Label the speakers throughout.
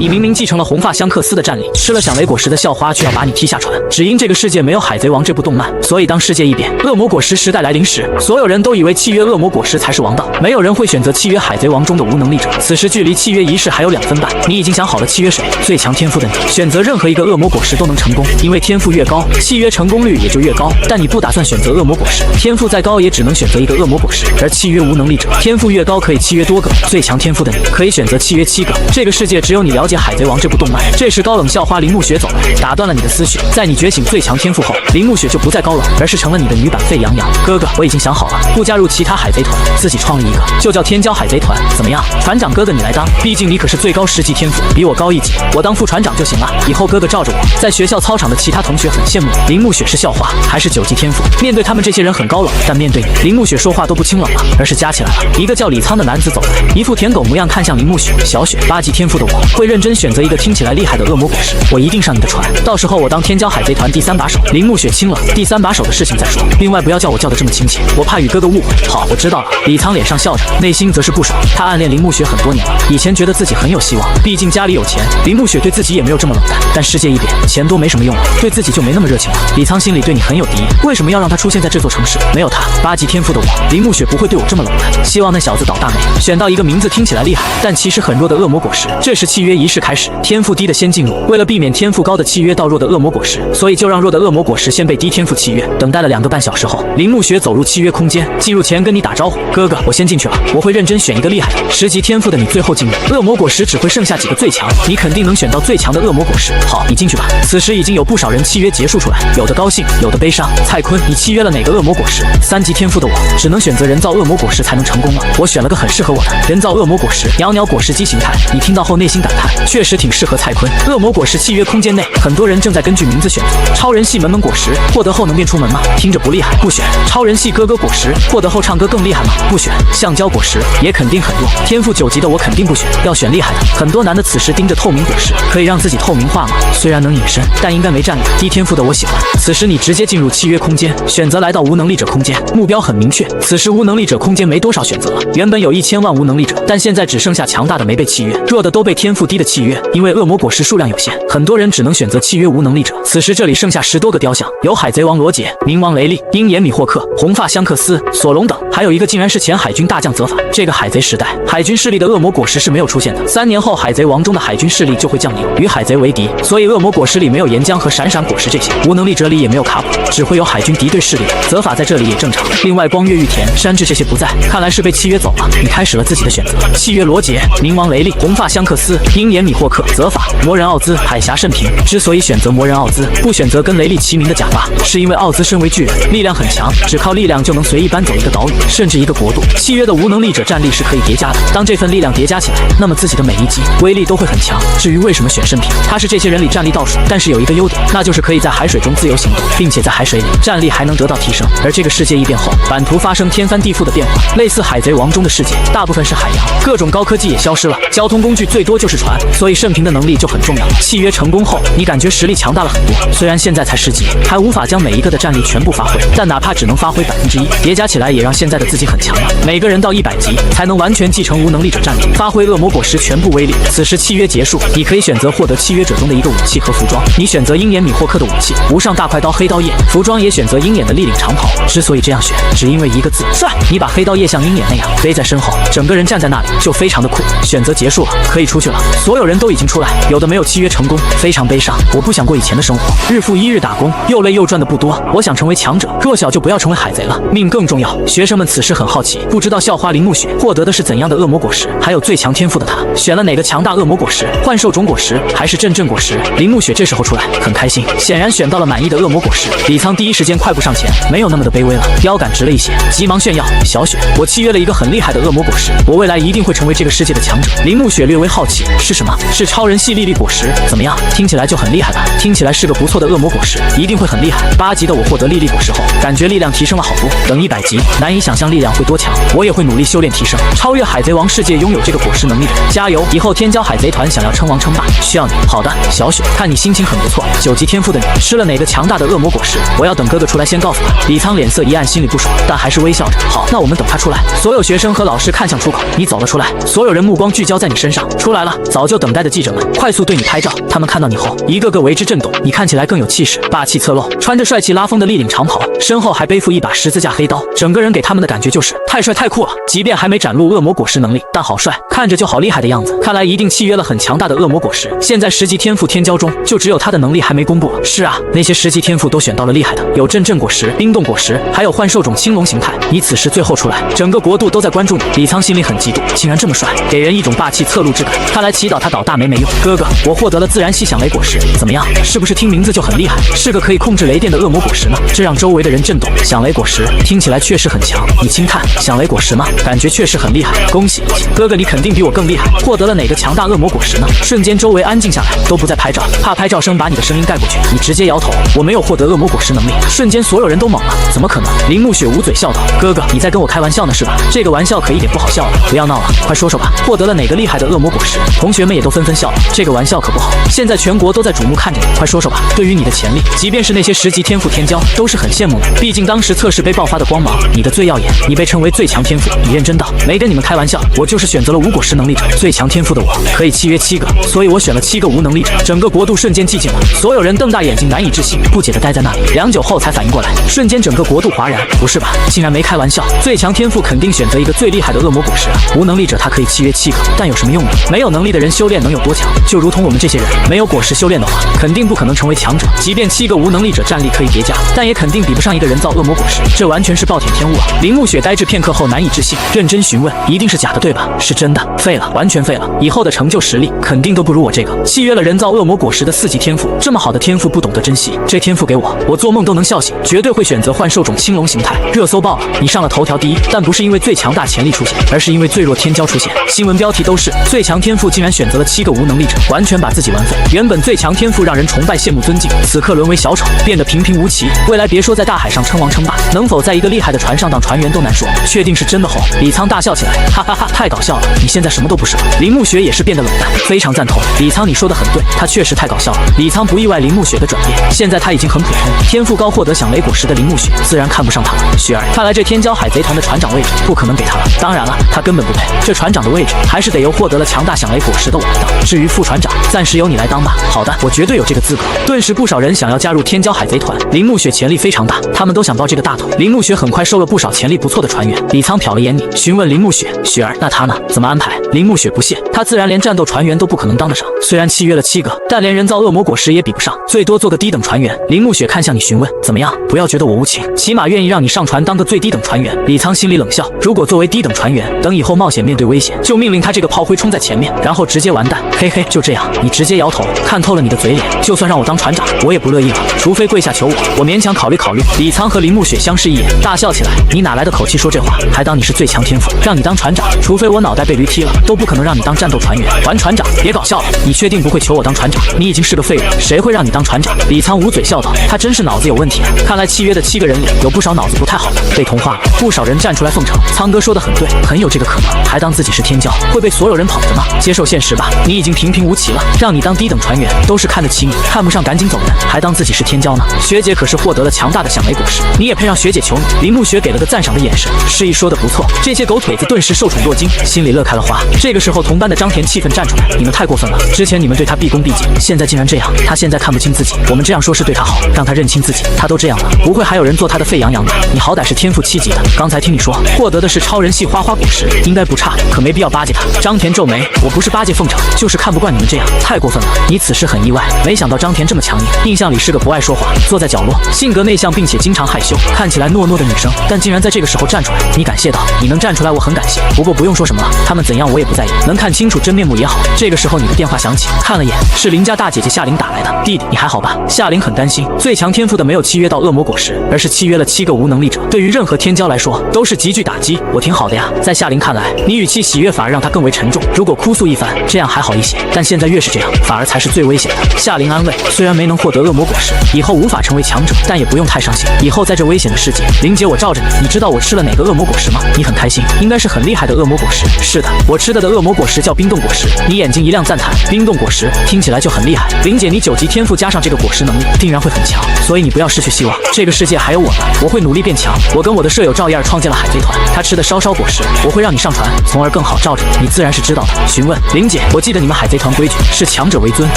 Speaker 1: 你明明继承了红发香克斯的战力，吃了响雷果实的校花却要把你踢下船，只因这个世界没有海贼王这部动漫，所以当世界一变，恶魔果实时代来临时，所有人都以为契约恶魔果实才是王道，没有人会选择契约海贼王中的无能力者。此时距离契约仪式还有2分半，你已经想好了契约谁？最强天赋的你，选择任何一个恶魔果实都能成功，因为天赋越高，契约成功率也就越高。但你不打算选择恶魔果实，天赋再高也只能选择一个恶魔果实，而契约无能力者，天赋越高可以契约多个，最强天赋的你可以选择契约7个。这个世界只有你了解海贼王这部动漫。这时高冷校花铃木雪走来，打断了你的思绪。在你觉醒最强天赋后，铃木雪就不再高冷，而是成了你的女版沸羊羊。哥哥，我已经想好了，不加入其他海贼团，自己创立一个，就叫天骄海贼团，怎么样？船长哥哥你来当，毕竟你可是最高10级天赋，比我高1级，我当副船长就行了。以后哥哥罩着我。在学校操场的其他同学很羡慕你。铃木雪是校花，还是9级天赋？面对他们这些人很高冷，但面对你，铃木雪说话都不清冷了，而是加起来了。一个叫李仓的男子走来，一副舔狗模样，看向铃木雪。小雪，8级天赋的我会认真选择一个听起来厉害的恶魔果实，我一定上你的船，到时候我当天骄海贼团第3把手。铃木雪亲了，第3把手的事情再说，另外不要叫我叫得这么亲切，我怕与哥哥误会。好，我知道了。李仓脸上笑着，内心则是不爽。他暗恋铃木雪很多年了，以前觉得自己很有希望，毕竟家里有钱。铃木雪对自己也没有这么冷淡，但世界一变，钱多没什么用了，对自己就没那么热情了。李仓心里对你很有敌意，为什么要让他出现在这座城市？没有他，8级天赋的我，铃木雪不会对我这么冷淡。希望那小子倒大霉，选到一个名字听起来厉害，但其实很弱的恶魔果实。这时契约仪式开始，天赋低的先进入。为了避免天赋高的契约到弱的恶魔果实，所以就让弱的恶魔果实先被低天赋契约。等待了2个半小时后，铃木雪走入契约空间，进入前跟你打招呼：“哥哥，我先进去了，我会认真选一个厉害的。10级天赋的你最后进入，恶魔果实只会剩下几个最强，你肯定能选到最强的恶魔果实。好，你进去吧。”此时已经有不少人契约结束出来，有的高兴，有的悲伤。蔡坤，你契约了哪个恶魔果实？3级天赋的我只能选择人造恶魔果实才能成功了，我选了个很适合我的人造恶魔果实，袅袅果实机形态。你听到后内心感叹，确实挺适合蔡坤。恶魔果实契约空间内，很多人正在根据名字选择。超人系门果实获得后能变出门吗？听着不厉害，不选。超人系哥哥果实获得后唱歌更厉害吗？不选。橡胶果实也肯定很弱，天赋9级的我肯定不选，要选厉害的。很多男的此时盯着透明果实，可以让自己透明化吗？虽然能隐身，但应该没战力。低天赋的我喜欢。此时你直接进入契约空间，选择来到无能力者空间，目标很明确。此时无能力者空间没多少选择了，原本有1000万无能力者，但现在只剩下强大的没被契约，弱的都被天赋低的契约。因为恶魔果实数量有限，很多人只能选择契约无能力者。此时这里剩下10多个雕像，有海贼王罗杰、冥王雷利、鹰眼米霍克、红发香克斯、索隆等，还有一个竟然是前海军大将泽法。这个海贼时代，海军势力的恶魔果实是没有出现的。3年后，海贼王中的海军势力就会降临，与海贼为敌。所以恶魔果实里没有岩浆和闪闪果实这些，无能力者里也没有卡普，只会有海军敌对势力的。泽法在这里也正常。另外，光月玉田、山治这些不在，看来是被契约走了。你开始了自己的选择，契约罗杰、冥王雷利、红发香克斯、鹰眼米霍克、泽法、魔人奥兹、海峡甚平。之所以选择魔人奥兹，不选择跟雷利齐名的假发，是因为奥兹身为巨人，力量很强，只靠力量就能随意搬走一个岛屿，甚至一个国度。契约的无能力者战力是可以叠加的，当这份力量叠加起来，那么自己的每一击威力都会很强。至于为什么选甚平，他是这些人里战力倒数，但是有一个优点，那就是可以在海水中自由行动，并且在海水里战力还能得到提升。而这个世界一变后，版图发生天翻地覆的变化，类似海贼王中的世界，大部分是海洋，各种高科技也消失了，交通工具最多就是船，所以甚平的能力就很重要。契约成功后，你感觉实力强大了很多，虽然现在才10级，还无法将每一个的战力全部发挥，但哪怕只能发挥1%，叠加起来也让现在的自己很强了。每个人到100级才能完全继承无能力者战力，发挥恶魔果实全部威力。此时契约结束，你可以选择获得契约者中的一个武器和服装。你选择鹰眼米霍克的武器无上大快刀黑刀叶，服装也选择鹰眼的立领长袍。之所以这样选，只因为一个字帅。你把黑刀叶像鹰眼那样背在身后，整个人站在那里就非常的酷。选择结束了，可以出去了。所有人都已经出来，有的没有契约成功，非常悲伤。我不想过以前的生活，日复一日打工，又累又赚的不多。我想成为强者，弱小就不要成为海贼了，命更重要。学生们此时很好奇，不知道校花铃木雪获得的是怎样的恶魔果实，还有最强天赋的他选了哪个强大恶魔果实，幻兽种果实还是阵果实？铃木雪这时候出来很开心，显然选到了满意的恶魔果实。李仓第一时间快步上前，没有那么的卑微了，腰杆直了一些，急忙炫耀：小雪，我契约了一个很厉害的恶魔果实，我未来一定会成为这个世界的强者。铃木雪略微好奇，是什么？是超人系莉莉果实？怎么样？听起来就很厉害吧？听起来是个不错的恶魔果实，一定会很厉害。8级的我获得莉莉果实后，感觉力量提升了好多。等100级，难以想象力量会多强，我也会努力修炼提升，超越海贼王世界拥有这个果实能力的。加油！以后天骄海贼团想要称王称霸，需要你。好的，小雪，看你心情很不错。9级天赋的你吃了哪个强大的恶魔果实？我要等哥哥出来先告诉他。李仓脸色一暗，心里不爽，但还是微笑着。好，那我们等他出来。所有学生和老师看向出口，你走了出来，所有人目光聚焦在你身上。出来了，早早就等待的记者们快速对你拍照。他们看到你后，一个个为之震动。你看起来更有气势，霸气侧漏，穿着帅气拉风的立领长袍，身后还背负一把十字架黑刀，整个人给他们的感觉就是太帅太酷了。即便还没展露恶魔果实能力，但好帅，看着就好厉害的样子。看来一定契约了很强大的恶魔果实。现在10级天赋天骄中，就只有他的能力还没公布了。是啊，那些10级天赋都选到了厉害的，有阵阵果实、冰冻果实，还有幻兽种青龙形态。你此时最后出来，整个国度都在关注你。李沧心里很嫉妒，竟然这么帅，给人一种霸气侧露之感。看来祈祷他倒大霉没用。哥哥，我获得了自然系响雷果实，怎么样？是不是听名字就很厉害？是个可以控制雷电的恶魔果实呢？这让周围的人震动。响雷果实听起来确实很强，你轻看响雷果实吗？感觉确实很厉害。恭喜哥哥，你肯定比我更厉害。获得了哪个强大恶魔果实呢？瞬间周围安静下来，都不再拍照，怕拍照声把你的声音盖过去。你直接摇头，我没有获得恶魔果实能力。瞬间所有人都懵了，怎么可能？铃木雪捂嘴笑道：“哥哥，你在跟我开玩笑呢是吧？这个玩笑可一点不好笑了，不要闹了，快说说吧，获得了哪个厉害的恶魔果实？”同学们也都纷纷笑了，这个玩笑可不好，现在全国都在瞩目看着你，快说说吧。对于你的潜力，即便是那些10级天赋天骄都是很羡慕的，毕竟当时测试杯爆发的光芒，你的最耀眼，你被称为最强天赋。你认真道：“没跟你们开玩笑，我就是选择了无果实能力者，最强天赋的我可以契约7个，所以我选了7个无能力者。”整个国度瞬间寂静了，所有人瞪大眼睛，难以置信，不解地待在那里。良久后才反应过来，瞬间整个国度哗然。不是吧？竟然没开玩笑！最强天赋肯定选择一个最厉害的恶魔果实啊！无能力者他可以契约7个，但有什么用呢？没有能力的人修炼能有多强？就如同我们这些人，没有果实修炼的话，肯定不可能成为强者。即便7个无能力者战力可以叠加，但也肯定比不上一个人造恶魔果实，这完全是暴殄天物啊！铃木雪呆滞片刻后难以置信，认真询问：“一定是假的对吧？”“是真的。”“废了，完全废了！以后的成就实力肯定都不如我这个。契约了人造恶魔果实的4级天赋，这么好的天赋不懂得珍惜，这天赋给我做梦都能笑醒，绝对会选择幻兽种青龙形态。”热搜爆了，你上了头条第一，但不是因为最强大潜力出现，而是因为最弱天骄出现。新闻标题都是最强天赋竟然选择了7个无能力者，完全把自己玩废。原本最强天赋让人崇拜羡慕尊敬，此刻沦为小丑，变得平平无奇。未来别说在大海上称王称霸，能否在一个厉害的船上当船员都难说。确定是真的后，李沧大笑起来，哈哈哈，太搞笑了！你现在什么都不是了。铃木雪也是变得冷淡，非常赞同李沧，你说的很对，他确实太搞笑了。李沧不意外铃木雪的转变，现在他已经很普通，天赋高获得响雷果实的铃木雪自然看不上他了。雪儿，看来这天骄海贼团的船长位置不可能给他了。当然了，他根本不配，这船长的位置还是得由获得了强大响雷果实的我来当。至于副船长，暂时由你来当吧。好的，我绝对有这个资格。顿时不少人想要加入天骄海贼团。铃木雪潜力非常大，他们都想抱这个大腿。铃木雪很快收了不少潜力不错的船员。李沧瞟了眼你，询问铃木雪：“雪儿，那他呢？怎么安排？”铃木雪不屑，他自然连战斗船员都不可能当得上。虽然契约了7个，但连人造恶魔果实也比不上，最多做个低等船员。铃木雪看向你询问：“怎么样？不要觉得我无情，起码愿意让你上船当个最低等船员。”李沧心里冷笑，如果作为低等船员，等以后冒险面对危险，就命令他这个炮灰冲在前面，然后直接完蛋。嘿嘿，就这样，你直接摇头，看透了你的嘴脸，就算让我当船长，我也不乐意了，除非跪下求我勉强考虑考虑。李沧和铃木雪相视一眼，大笑起来，你哪来的口气说这话？还当你是最强天赋，让你当船长，除非我脑袋被驴踢了，都不可能让你当战斗船员。还船长，别搞笑了，你确定不会求我当船长？你已经是个废物，谁会让你当船长？李沧捂嘴笑道，他真是脑子有问题啊！看来契约的7个人里有不少脑子不太好的，被同化了。不少人站出来奉承，沧哥说的很对，很有这个可能，还当自己是天骄，会被所有人捧着吗？接受现实吧，你已经平平无奇了，让你当低等船员都是看得起你，看不上赶紧走人，还当自己是天骄呢？学姐可是获得了强大的响雷果实，你也配让学姐求你？铃木雪给了个赞赏的眼神，示意说的不错。这些狗腿子顿时受宠若惊，心里乐开了花。这个时候，同班的张田气愤站出来，你们太过分了，之前你们对他毕恭毕敬，现在竟然这样，他现在看不清自己，我们这样说是对他好，让他认清自己，他都这样了，不会还有人做他的沸羊羊的？你好歹是天赋7级的，刚才听你说获得的是超人系花花果实，应该不差，可没必要巴结他。张田皱眉，我不是巴结奉承，就是看不惯你们这样，太过分了。你此时很意外，没想到张田这么强硬，印象里是个不爱说话，坐在角落，性格内向，并且经常害羞，看起来懦弱的女生，但竟然在这个时候站出来。你感谢道，你能站出来我很感谢，不过不用说什么了，他们怎样我也不在意，能看清楚真面目也好。这个时候你的电话响起，看了眼，是林家大姐姐夏琳打来的。弟弟，你还好吧？夏琳很担心，最强天赋的没有契约到恶魔果实，而是契约了7个无能力者，对于任何天骄来说都是极具打击。我挺好的呀。在夏琳看来，你语气喜悦反而让她更为沉重，如果哭诉一番，这样还好一些，但现在越是这样，反而才是最危险的。夏琳安慰，虽然没能获得恶魔果实，以后无法成为强者，但也不用太伤心。以后在这危险的世界，林姐我罩着你。你知道我吃了哪个恶魔果实吗？你很开心，应该是很厉害的恶魔果实。是的，我吃的恶魔果实叫冰冻果实。你眼睛一亮赞叹，冰冻果实听起来就很厉害。林姐，你9级天赋加上这个果实能力，定然会很强，所以你不要失去希望。这个世界还有我们，我会努力变强。我跟我的舍友赵一儿创建了海贼团，他吃的烧果实，我会让你上船，从而更好罩着你。你自然是知道的。询问林姐，我记得你们海贼团规矩是强者为尊，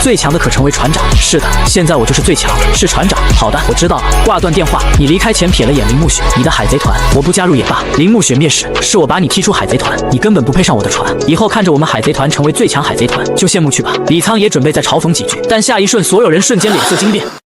Speaker 1: 最强的可成为船长。是的，现在我就是最强，是船长。好的，我知道了。挂断电话，你离开前瞥了眼铃木雪，你的海贼团我不加入也罢。铃木雪蔑视，是我把你踢出海贼团，你根本不配上我的船。以后看着我们海贼团成为最强海贼团，就羡慕去吧。李沧也准备再嘲讽几句，但下一瞬，所有人瞬间脸色惊变。